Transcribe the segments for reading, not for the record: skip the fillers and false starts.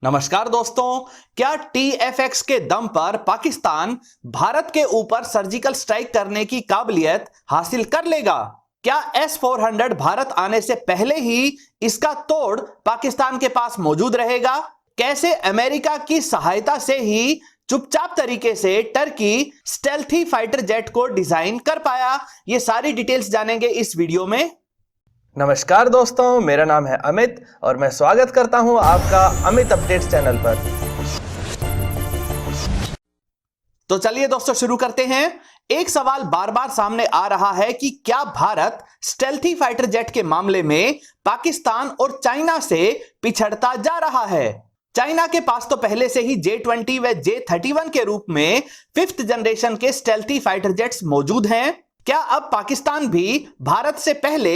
नमस्कार दोस्तों, क्या TFX के दम पर पाकिस्तान भारत के ऊपर सर्जिकल स्ट्राइक करने की काबिलियत हासिल कर लेगा? क्या S-400 भारत आने से पहले ही इसका तोड़ पाकिस्तान के पास मौजूद रहेगा? कैसे अमेरिका की सहायता से ही चुपचाप तरीके से टर्की स्टेल्थी फाइटर जेट को डिजाइन कर पाया? ये सारी डिटेल्स जानेंगे इस वीडियो में। नमस्कार दोस्तों, मेरा नाम है अमित और मैं स्वागत करता हूं आपका अमित अपडेट्स चैनल पर। तो चलिए दोस्तों शुरू करते हैं। एक सवाल बार बार सामने आ रहा है कि क्या भारत स्टेल्थी फाइटर जेट के मामले में पाकिस्तान और चाइना से पिछड़ता जा रहा है? चाइना के पास तो पहले से ही J-20 व J-31 के रूप में 5th जनरेशन के स्टेल्थी फाइटर जेट्स मौजूद हैं। क्या अब पाकिस्तान भी भारत से पहले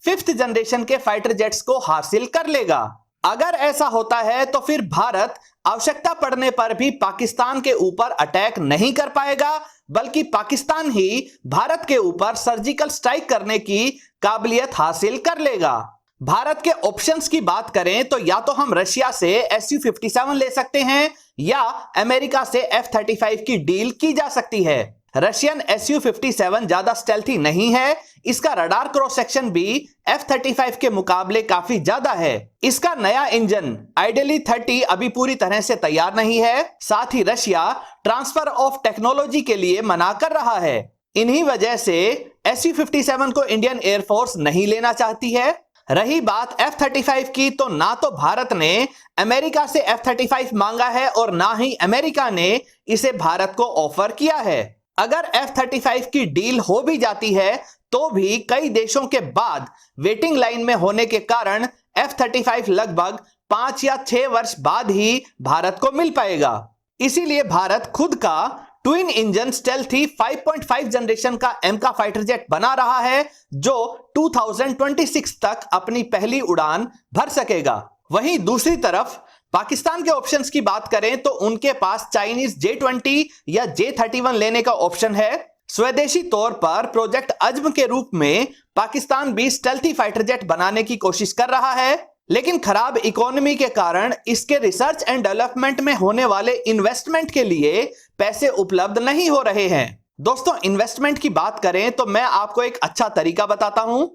5th जनरेशन के फाइटर जेट्स को हासिल कर लेगा? अगर ऐसा होता है तो फिर भारत आवश्यकता पड़ने पर भी पाकिस्तान के ऊपर अटैक नहीं कर पाएगा, बल्कि पाकिस्तान ही भारत के ऊपर सर्जिकल स्ट्राइक करने की काबिलियत हासिल कर लेगा। भारत के ऑप्शंस की बात करें तो या तो हम रशिया से Su-57 ले सकते हैं या अमेरिका से F-35 की डील की जा सकती है। रशियन Su-57 ज्यादा स्टेल्थी नहीं है, इसका रडार क्रॉस सेक्शन भी F-35 के मुकाबले काफी ज्यादा है। इसका नया इंजन आइडियली 30 अभी पूरी तरह से तैयार नहीं है। साथ ही रशिया ट्रांसफर ऑफ टेक्नोलॉजी के लिए मना कर रहा है। इन्हीं वजह से Su-57 को इंडियन एयरफोर्स नहीं लेना चाहती है। रही बात F-35 की, तो ना तो भारत ने अमेरिका से F-35 मांगा है और ना ही अमेरिका ने इसे भारत को ऑफर किया है। अगर F-35 की डील हो भी जाती है तो भी कई देशों के बाद वेटिंग लाइन में होने के कारण F-35 लगभग 5 या 6 वर्ष बाद ही भारत को मिल पाएगा। इसीलिए भारत खुद का ट्विन इंजन स्टेल्थी 5.5 जनरेशन का एमका फाइटर जेट बना रहा है, जो 2026 तक अपनी पहली उड़ान भर सकेगा। वहीं दूसरी तरफ पाकिस्तान के ऑप्शंस की बात करें तो उनके पास चाइनीज J-20 या J-31 लेने का ऑप्शन है। स्वदेशी तौर पर प्रोजेक्ट अज्म के रूप में पाकिस्तान भी स्टेल्थी फाइटर जेट बनाने की कोशिश कर रहा है, लेकिन खराब इकोनॉमी के कारण इसके रिसर्च एंड डेवलपमेंट में होने वाले इन्वेस्टमेंट के लिए पैसे उपलब्ध नहीं हो रहे हैं। दोस्तों, इन्वेस्टमेंट की बात करें तो मैं आपको एक अच्छा तरीका बताता हूं।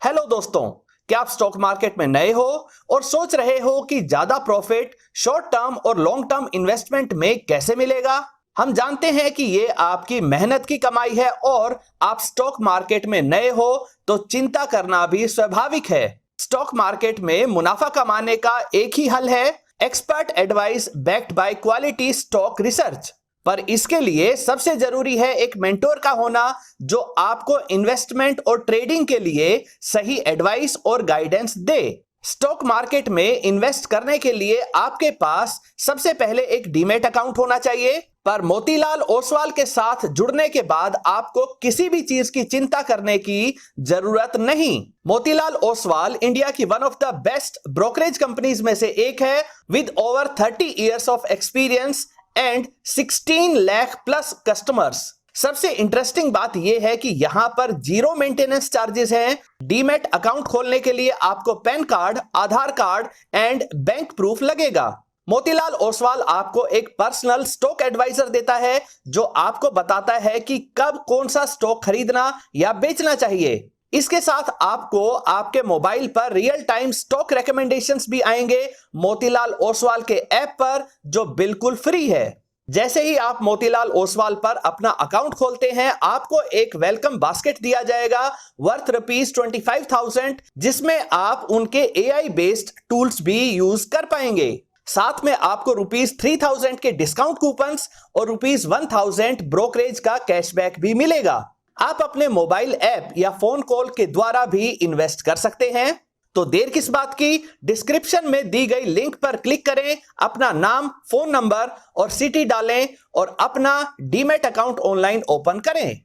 हेलो दोस्तों, क्या आप स्टॉक मार्केट में नए हो और सोच रहे हो कि ज्यादा प्रॉफिट शॉर्ट टर्म और लॉन्ग टर्म इन्वेस्टमेंट में कैसे मिलेगा? हम जानते हैं कि ये आपकी मेहनत की कमाई है और आप स्टॉक मार्केट में नए हो तो चिंता करना भी स्वाभाविक है। स्टॉक मार्केट में मुनाफा कमाने का एक ही हल है, expert advice backed by quality stock research. पर इसके लिए सबसे जरूरी है एक मेंटोर का होना जो आपको इन्वेस्टमेंट और ट्रेडिंग के लिए सही एडवाइस और गाइडेंस दे। स्टॉक मार्केट में इन्वेस्ट करने के लिए आपके पास सबसे पहले एक डीमैट अकाउंट होना चाहिए, पर मोतीलाल ओसवाल के साथ जुड़ने के बाद आपको किसी भी चीज की चिंता करने की जरूरत नहीं। मोतीलाल ओसवाल इंडिया की one of the best brokerage companies में से एक है, with over 30 years of experience and 16 lakh plus customers. सबसे इंटरेस्टिंग बात यह है कि यहां पर 0 मेंटेनेंस चार्जेस हैं। डीमैट अकाउंट खोलने के लिए आपको pan card, Aadhaar card and bank proof लगेगा। मोतीलाल ओसवाल आपको एक पर्सनल स्टॉक एडवाइजर देता है जो आपको बताता है कि कब कौन सा स्टॉक खरीदना या बेचना चाहिए। इसके साथ आपको आपके मोबाइल पर रियल टाइम स्टॉक रिकमेंडेशंस भी आएंगे मोतीलाल ओसवाल के ऐप पर, जो बिल्कुल फ्री है। जैसे ही आप मोतीलाल ओसवाल पर अपना अकाउंट खोलते हैं, आपको एक वेलकम बास्केट दिया जाएगा वर्थ ₹25,000, जिसमें आप उनके AI बेस्ड टूल्स भी यूज कर पाएंगे। साथ में आपको ₹3,000 के डिस्काउंट कूपन्स और ₹1,000 ब्रोकरेज का कैशबैक भी मिलेगा। आप अपने मोबाइल ऐप या फोन कॉल के द्वारा भी इन्वेस्ट कर सकते हैं। तो देर किस बात की, डिस्क्रिप्शन में दी गई लिंक पर क्लिक करें, अपना नाम, फोन नंबर और सिटी डालें और अपना डीमैट अकाउंट ऑनलाइन ओपन करें।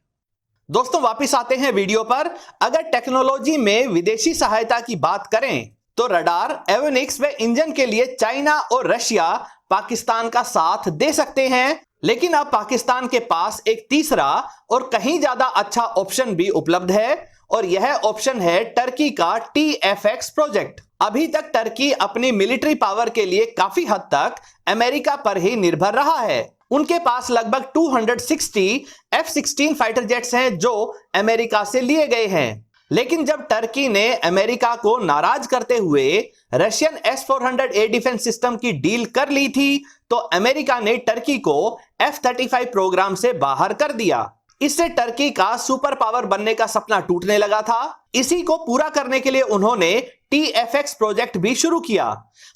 दोस्तों, वापस आते हैं वीडियो पर। अगर टेक्नोलॉजी में विदेशी सहायता की बात करें तो रडार, एवियोनिक्स व इंजन के लिए चाइना और रशिया पाकिस्तान का साथ दे सकते हैं, लेकिन अब पाकिस्तान के पास एक तीसरा और कहीं ज्यादा अच्छा ऑप्शन भी उपलब्ध है और यह ऑप्शन है टर्की का TFX प्रोजेक्ट। अभी तक टर्की अपनी मिलिट्री पावर के लिए काफी हद तक अमेरिका पर ही निर्भर रहा है। उनके पास लगभग 260 F-16 फाइटर जेट्स हैं जो अमेरिका से लिए गए हैं। लेकिन जब टर्की ने अमेरिका को नाराज करते हुए रशियन S-400A डिफेंस सिस्टम की डील कर ली थी, तो अमेरिका ने टर्की को F-35 प्रोग्राम से बाहर कर दिया। इससे टर्की का सुपर पावर बनने का सपना टूटने लगा था। इसी को पूरा करने के लिए उन्होंने TFX प्रोजेक्ट भी शुरू किया।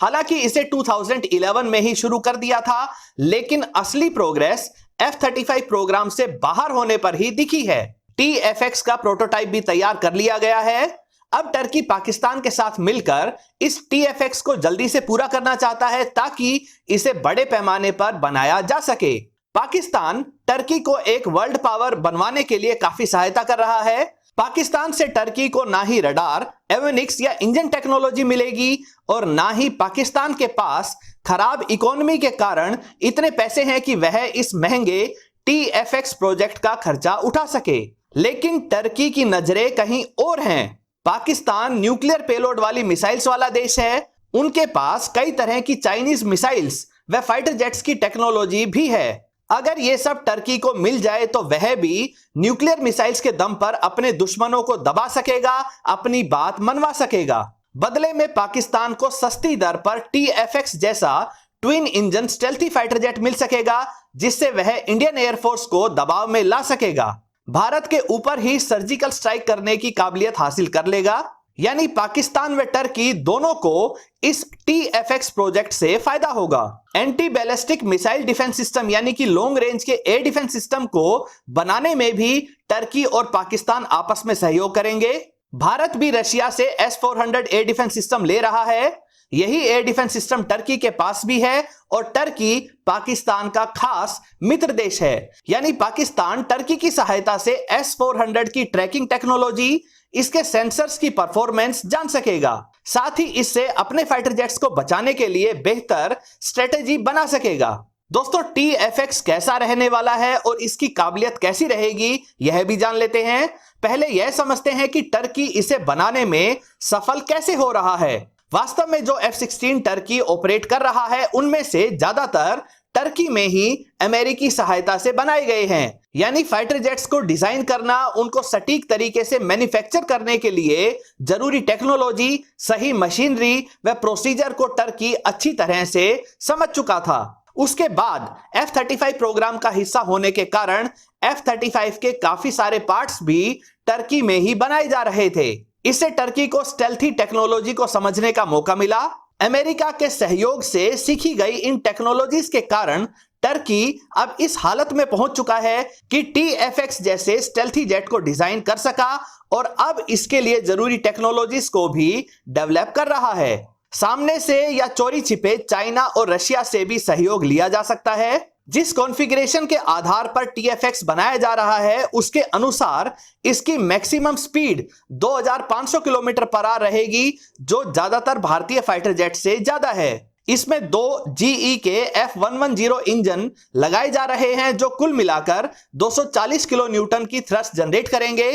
हालांकि इसे 2011 में ही शुरू कर दिया था, लेकिन असली प्रोग्रेस F-35 प्रोग्राम से बाहर होने पर ही दिखी है। TFX का प्रोटोटाइप भी तैयार कर लिया गया है। अब टर्की पाकिस्तान के साथ मिलकर इस TFX को जल्दी से पूरा करना चाहता है ताकि इसे बड़े पैमाने पर बनाया जा सके। पाकिस्तान टर्की को एक वर्ल्ड पावर बनवाने के लिए काफी सहायता कर रहा है। पाकिस्तान से टर्की को ना ही रडार, एवियोनिक्स या इंजन टेक्नोलॉजी मिलेगी और ना ही पाकिस्तान के पास खराब इकोनॉमी के कारण इतने पैसे हैं कि वह इस महंगे TFX प्रोजेक्ट का खर्चा उठा सके। लेकिन टर्की की नजरें कहीं और हैं। पाकिस्तान न्यूक्लियर पेलोड वाली मिसाइल्स वाला देश है। उनके पास कई तरह की चाइनीज मिसाइल्स व फाइटर जेट्स की टेक्नोलॉजी भी है। अगर ये सब टर्की को मिल जाए तो वह भी न्यूक्लियर मिसाइल्स के दम पर अपने दुश्मनों को दबा सकेगा, अपनी बात मनवा सकेगा। बदले में पाकिस्तान को सस्ती दर पर TFX जैसा twin engine stealthy fighter jet मिल सकेगा, जिससे वह इंडियन एयरफोर्स को दबाव में ला सकेगा। भारत के ऊपर ही सर्जिकल स्ट्राइक करने की काबिलियत हासिल कर लेगा। यानी पाकिस्तान व टर्की दोनों को इस TFX प्रोजेक्ट से फायदा होगा। Anti ballistic missile defence system यानी कि लॉन्ग रेंज के एयर डिफेंस सिस्टम को बनाने में भी टर्की और पाकिस्तान आपस में सहयोग करेंगे। भारत भी रशिया से S-400 एयर डिफेंस सिस्टम ले रहा है। यही एयर डिफेंस सिस्टम टर्की के पास भी है और टर्की पाकिस्तान का खास मित्र देश है। यानी पाकिस्तान टर्की की सहायता से S-400 की ट्रैकिंग टेक्नोलॉजी, इसके सेंसर्स की परफॉर्मेंस जान सकेगा। साथ ही इससे अपने फाइटर जेट्स को बचाने के लिए बेहतर स्ट्रेटेजी बना सकेगा। दोस्तों, TFX कैसा रहने वाला है और इसकी काबिलियत कैसी रहेगी, यह भी जान लेते हैं। पहले यह समझते हैं कि टर्की इसे बनाने में सफल कैसे हो रहा है। वास्तव में जो F-16 टर्की ऑपरेट कर रहा है, उनमें से ज्यादातर टर्की में ही अमेरिकी सहायता से बनाए गए हैं। यानी फाइटर जेट्स को डिजाइन करना, उनको सटीक तरीके से मैन्युफैक्चर करने के लिए जरूरी टेक्नोलॉजी, सही मशीनरी व प्रोसीजर को टर्की अच्छी तरह से समझ चुका था। उसके बाद F-35 प्रोग्राम का हिस्सा होने के कारण F-35 के काफी सारे पार्ट्स भी टर्की में ही बनाए जा रहे थे। इससे टर्की को स्टेल्थी टेक्नोलॉजी को समझने का मौका मिला। अमेरिका के सहयोग से सीखी गई इन टेक्नोलॉजीज के कारण टर्की अब इस हालत में पहुंच चुका है कि TFX जैसे स्टेल्थी जेट को डिजाइन कर सका और अब इसके लिए जरूरी टेक्नोलॉजीज को भी डेवलप कर रहा है। सामने से या चोरी छिपे चाइना और रशिया से भी सहयोग लिया जा सकता है। जिस कॉन्फ़िगरेशन के आधार पर TFX बनाया जा रहा है, उसके अनुसार इसकी maximum speed 2500 kilometre per hour रहेगी, जो ज्यादातर भारतीय फाइटर जेट से ज्यादा है। इसमें 2 GE के F110 इंजन लगाए जा रहे हैं, जो कुल मिलाकर 240 किलो न्यूटन की थ्रस्ट जनरेट करेंगे।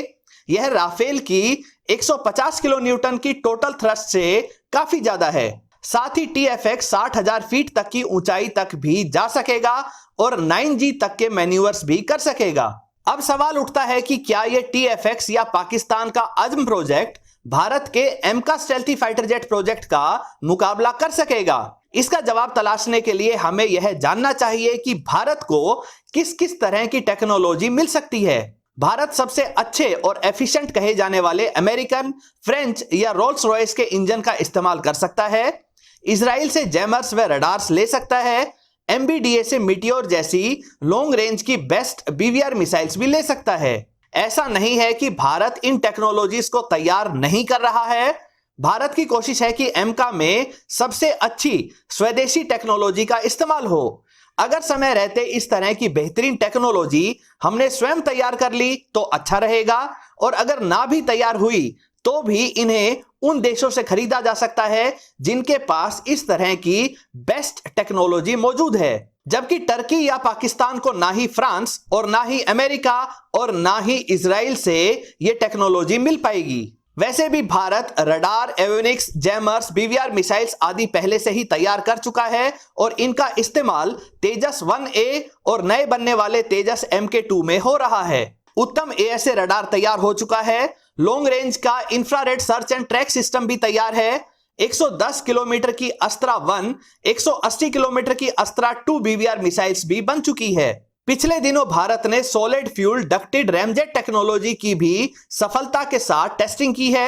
यह राफेल की 150 किलो न्यूटन की टोटल थ्रस्ट से काफी ज्यादा है। साथ ही TFX 60,000 फीट तक की ऊंचाई तक भी जा सकेगा और 9G तक के मैन्यूवर्स भी कर सकेगा। अब सवाल उठता है कि क्या यह TFX या पाकिस्तान का अज़्म प्रोजेक्ट भारत के एमका स्टेल्थी फाइटर जेट प्रोजेक्ट का मुकाबला कर सकेगा? इसका जवाब तलाशने के लिए हमें यह जानना चाहिए कि भारत को किस किस तरह की टेक्नोलॉजी मिल सकती है। भारत सबसे अच्छे और एफिशिएंट कहे जाने वाले अमेरिकन, फ्रेंच या रोल्स रॉयस के इंजन का इस्तेमाल कर सकता है। इजराइल से जैमर्स व रडार्स ले सकता है। MBDA से मीटियोर जैसी लॉन्ग रेंज की बेस्ट BVR मिसाइल्स भी ले सकता है। ऐसा नहीं है कि भारत इन टेक्नोलॉजीज को तैयार नहीं कर रहा है। भारत की कोशिश है कि एमका में सबसे अच्छी स्वदेशी टेक्नोलॉजी का इस्तेमाल हो। अगर समय रहते इस तरह की बेहतरीन टेक्नोलॉजी हमने स्वयं तैयार कर ली तो अच्छा रहेगा, और अगर ना भी तैयार हुई तो भी इन्हें उन देशों से खरीदा जा सकता है जिनके पास इस तरह की बेस्ट टेक्नोलॉजी मौजूद है। जबकि टर्की या पाकिस्तान को ना ही फ्रांस और ना ही अमेरिका और ना ही इजराइल से यह टेक्नोलॉजी मिल पाएगी। वैसे भी Bharat radar, avionics, jammers, BVR missiles आदि पहले से ही तैयार कर चुका है और इनका इस्तेमाल तेजस 1A और नए बनने वाले तेजस MK2 में हो रहा है। उत्तम ASA रडार तैयार हो चुका है। लॉन्ग रेंज का infrared search and track system भी तैयार है। 110 किलोमीटर की अस्त्रा 1, 180 किलोमीटर की अस्त्रा 2 बीवीआर मिसाइल्स भी बन चुकी है। पिछले दिनों भारत ने solid fuel ducted ramjet technology की भी सफलता के साथ टेस्टिंग की है।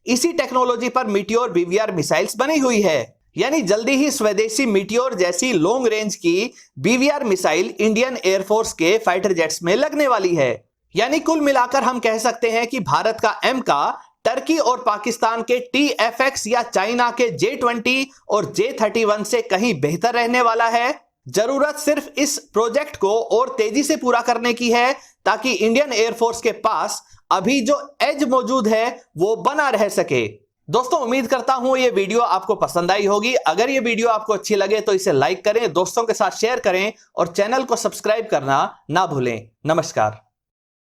इसी टेक्नोलॉजी पर मीटियोर बीवीआर मिसाइल्स बनी हुई है, यानी जल्दी ही स्वदेशी मीटियोर जैसी लॉन्ग रेंज की बीवीआर मिसाइल इंडियन एयरफोर्स के फाइटर जेट्स में लगने वाली है। यानी कुल मिलाकर हम कह सकते हैं कि भारत का एमका टर्की और पाकिस्तान के TFX या चाइना के J-20 और J-31 से कहीं बेहतर रहने वाला है। जरूरत सिर्फ इस प्रोजेक्ट को और तेजी से पूरा करने की है ताकि इंडियन एयरफोर्स के पास अभी जो एज मौजूद है वो बना रह सके। दोस्तों, उम्मीद करता हूं ये वीडियो आपको पसंद आई होगी। अगर ये वीडियो आपको अच्छी लगे तो इसे लाइक करें, दोस्तों के साथ शेयर करें और चैनल को सब्सक्राइब करना ना भूलें। नमस्कार।